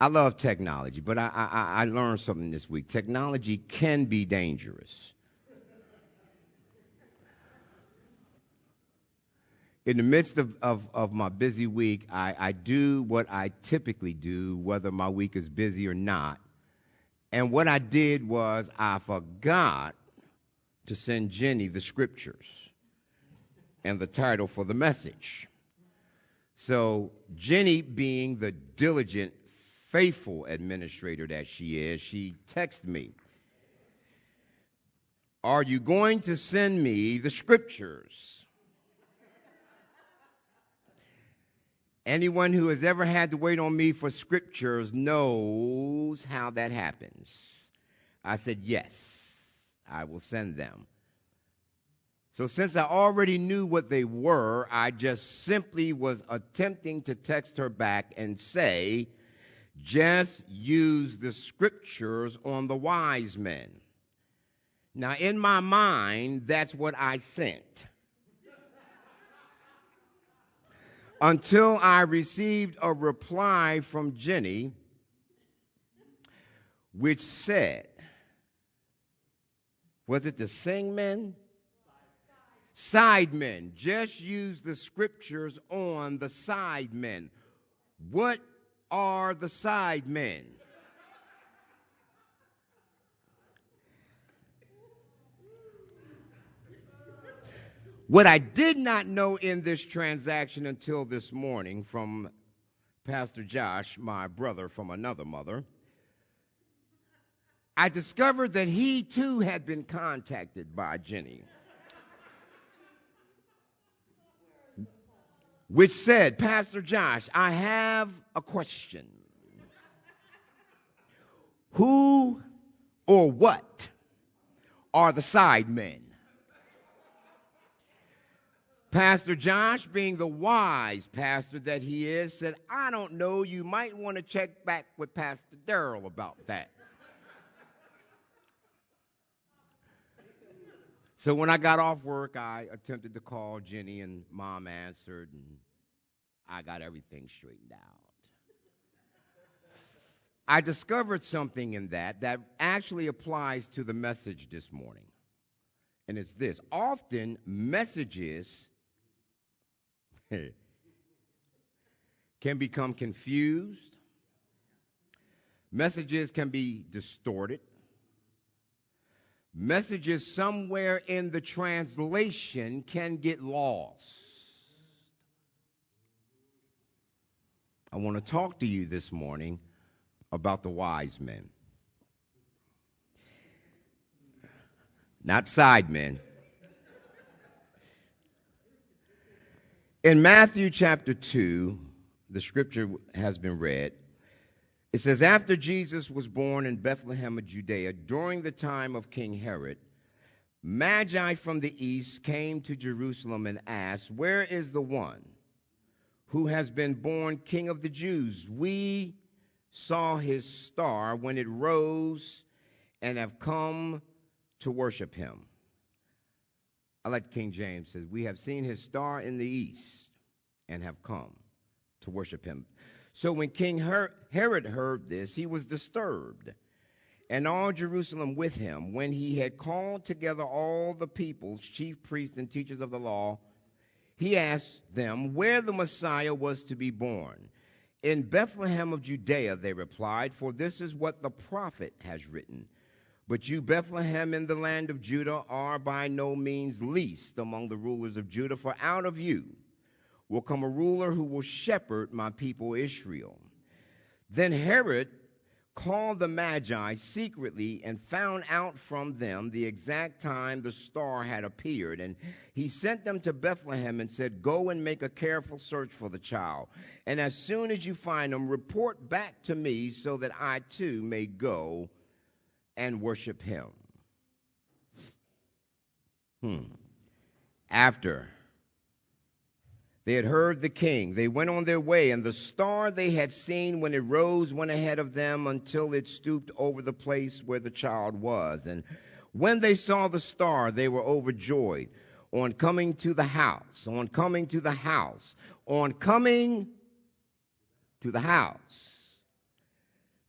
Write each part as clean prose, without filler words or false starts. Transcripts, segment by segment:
I love technology, but I learned something this week. Technology can be dangerous. In the midst of my busy week, I do what I typically do, whether my week is busy or not. And what I did was I forgot to send Jenny the scriptures and the title for the message. So Jenny, being the diligent, faithful administrator that she is, she texted me, "Are you going to send me the scriptures?" Anyone who has ever had to wait on me for scriptures knows how that happens. I said, yes, I will send them. So since I already knew what they were, I just simply was attempting to text her back and say, just use the scriptures on the Wisemen. Now, in my mind, that's what I sent. Until I received a reply from Jenny, which said, was it the Singmen? Sidemen. Just use the scriptures on the sidemen. What are the sidemen? What I did not know in this transaction until this morning from Pastor Josh, my brother from another mother, I discovered that he too had been contacted by Jenny, which said, Pastor Josh, I have a question. Who or what are the sidemen? Pastor Josh, being the wise pastor that he is, said, I don't know, you might want to check back with Pastor Darryl about that. So when I got off work, I attempted to call Jenny, and Mom answered, and I got everything straightened out. I discovered something in that actually applies to the message this morning, and it's this. Often, messages can become confused. Messages can be distorted. Messages somewhere in the translation can get lost. I want to talk to you this morning about the wise men. Not side men. In Matthew chapter 2, the scripture has been read. It says, after Jesus was born in Bethlehem of Judea, during the time of King Herod, Magi from the east came to Jerusalem and asked, where is the one who has been born King of the Jews? We saw his star when it rose and have come to worship him. I like King James says, we have seen his star in the east and have come to worship him. So when King Herod heard this, he was disturbed, and all Jerusalem with him. When he had called together all the peoples, chief priests and teachers of the law, he asked them where the Messiah was to be born. In Bethlehem of Judea, they replied, for this is what the prophet has written. But you, Bethlehem, in the land of Judah, are by no means least among the rulers of Judah, for out of you will come a ruler who will shepherd my people Israel. Then Herod called the Magi secretly and found out from them the exact time the star had appeared. And he sent them to Bethlehem and said, go and make a careful search for the child. And as soon as you find him, report back to me so that I too may go and worship him. After they had heard the king, they went on their way, and the star they had seen when it rose went ahead of them until it stooped over the place where the child was. And when they saw the star, they were overjoyed. On coming to the house,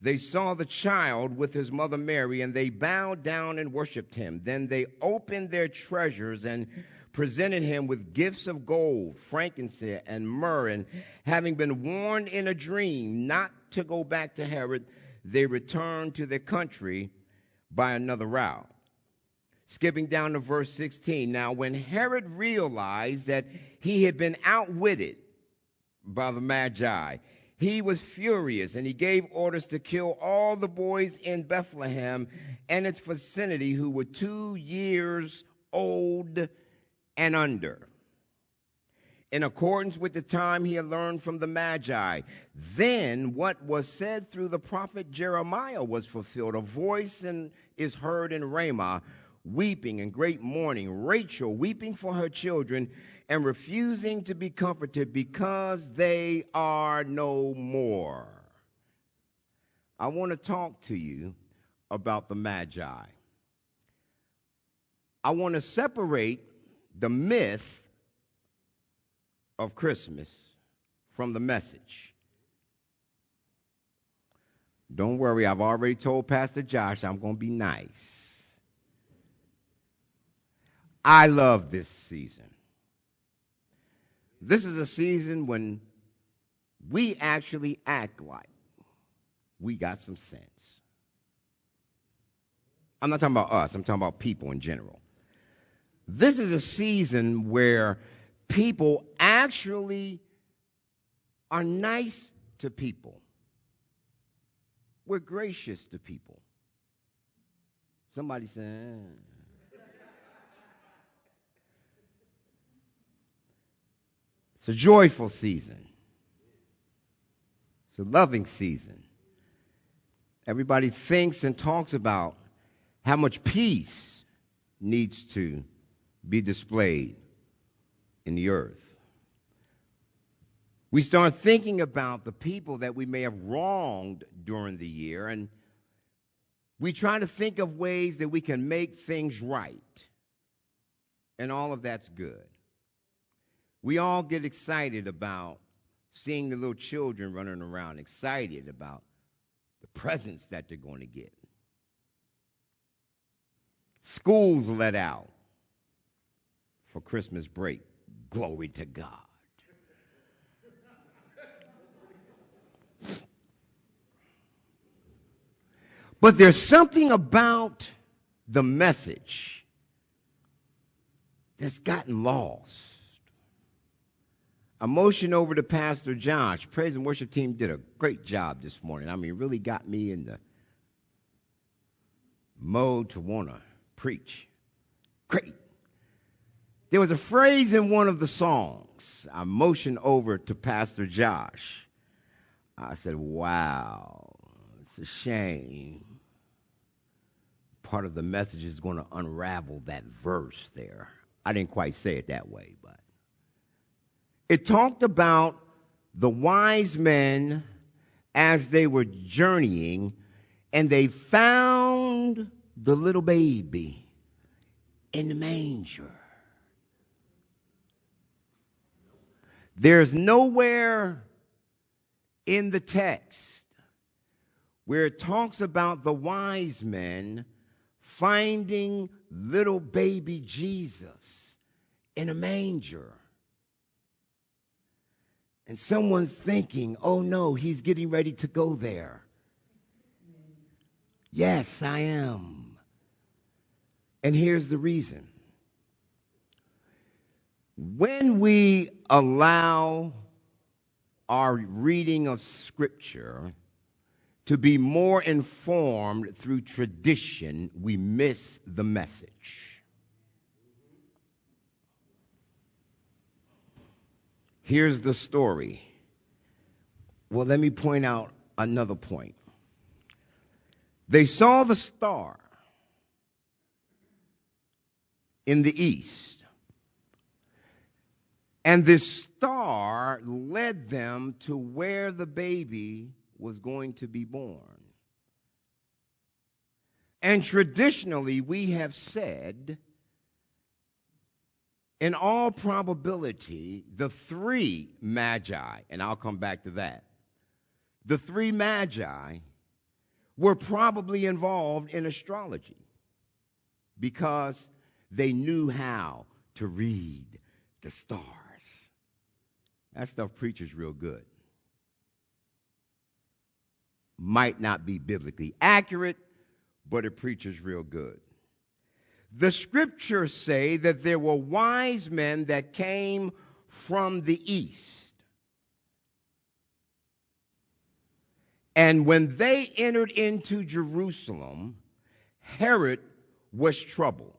they saw the child with his mother Mary, and they bowed down and worshiped him. Then they opened their treasures and presented him with gifts of gold, frankincense, and myrrh. And having been warned in a dream not to go back to Herod, they returned to their country by another route. Skipping down to verse 16. Now, when Herod realized that he had been outwitted by the Magi, he was furious, and he gave orders to kill all the boys in Bethlehem and its vicinity who were 2 years old and under, in accordance with the time he had learned from the Magi. Then what was said through the prophet Jeremiah was fulfilled. A voice is heard in Ramah, weeping and great mourning, Rachel weeping for her children and refusing to be comforted because they are no more. I want to talk to you about the Magi. I want to separate the myth of Christmas from the message. Don't worry, I've already told Pastor Josh I'm going to be nice. I love this season. This is a season when we actually act like we got some sense. I'm not talking about us, I'm talking about people in general. This is a season where people actually are nice to people. We're gracious to people. Somebody saying, It's a joyful season. It's a loving season. Everybody thinks and talks about how much peace needs to be displayed in the earth. We start thinking about the people that we may have wronged during the year, and we try to think of ways that we can make things right. And all of that's good. We all get excited about seeing the little children running around, excited about the presents that they're going to get. Schools let out for Christmas break. Glory to God. But there's something about the message that's gotten lost. I motioned over to Pastor Josh. Praise and worship team did a great job this morning. I mean, really got me in the mode to want to preach. Great. There was a phrase in one of the songs. I motioned over to Pastor Josh. I said, wow, it's a shame. Part of the message is going to unravel that verse there. I didn't quite say it that way, but it talked about the wise men as they were journeying, and they found the little baby in the manger. There's nowhere in the text where it talks about the wise men finding little baby Jesus in a manger. And someone's thinking, oh no, he's getting ready to go there. Yes, I am. And here's the reason. When we allow our reading of Scripture to be more informed through tradition, we miss the message. Here's the story. Well, let me point out another point. They saw the star in the east, and this star led them to where the baby was going to be born. And traditionally, we have said, in all probability, the three magi, and I'll come back to that, the three magi were probably involved in astrology because they knew how to read the stars. That stuff preaches real good. Might not be biblically accurate, but it preaches real good. The scriptures say that there were wise men that came from the east. And when they entered into Jerusalem, Herod was troubled,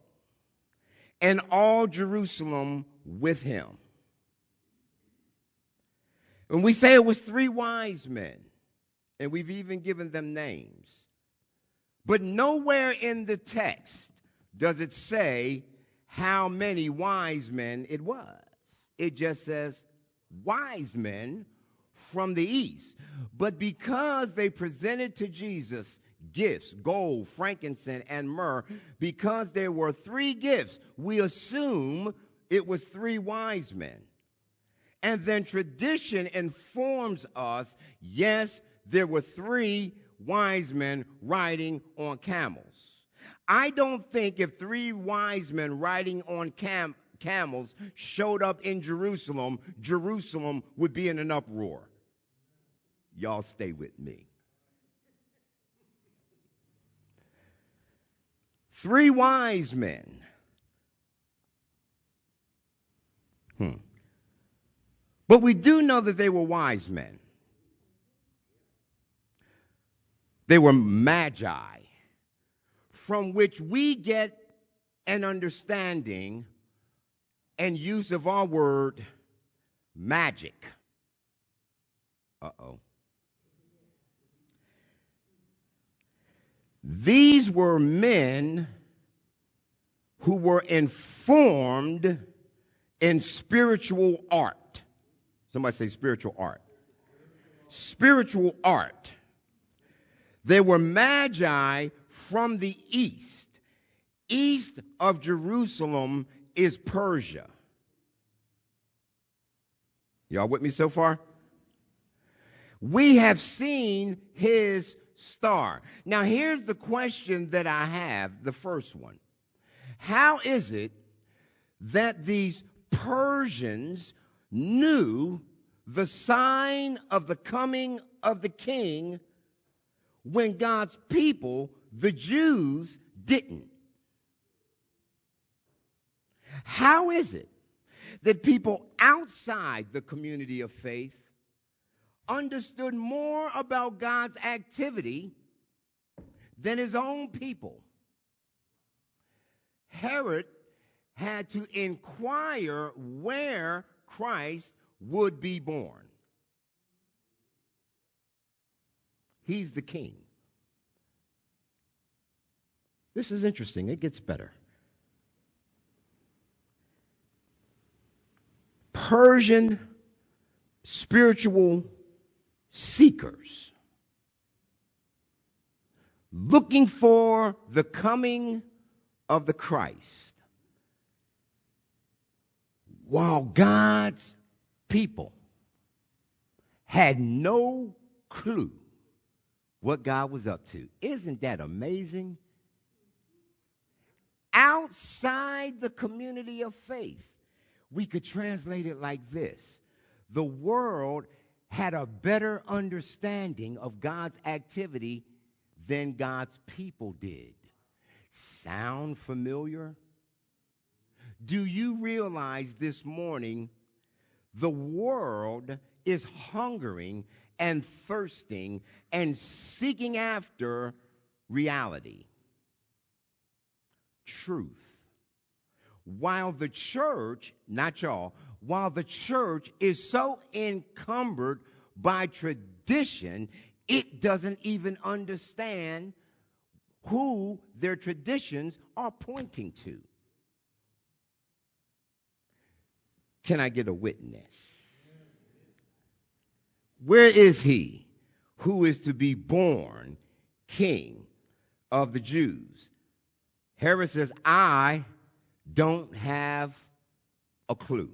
and all Jerusalem with him. And we say it was 3 wise men, and we've even given them names. But nowhere in the text does it say how many wise men it was. It just says wise men from the east. But because they presented to Jesus gifts, gold, frankincense, and myrrh, because there were 3 gifts, we assume it was 3 wise men. And then tradition informs us, yes, there were 3 wise men riding on camels. I don't think if 3 wise men riding on camels showed up in Jerusalem, Jerusalem would be in an uproar. Y'all stay with me. 3 wise men. But we do know that they were wise men. They were magi, from which we get an understanding and use of our word magic. These were men who were informed in spiritual art. Somebody say spiritual art. Spiritual art. They were magi from the east. East of Jerusalem is Persia. Y'all with me so far? We have seen his star. Now, here's the question that I have, the first one. How is it that these Persians knew the sign of the coming of the king when God's people, the Jews, didn't? How is it that people outside the community of faith understood more about God's activity than his own people? Herod had to inquire where Christ would be born. He's the king. This is interesting. It gets better. Persian spiritual seekers looking for the coming of the Christ, while God's people had no clue what God was up to. Isn't that amazing? Outside the community of faith, we could translate it like this: the world had a better understanding of God's activity than God's people did. Sound familiar? Do you realize this morning the world is hungering and thirsting and seeking after reality, truth? While the church, not y'all, while the church is so encumbered by tradition, it doesn't even understand who their traditions are pointing to. Can I get a witness? Where is he who is to be born king of the Jews? Herod says, I don't have a clue.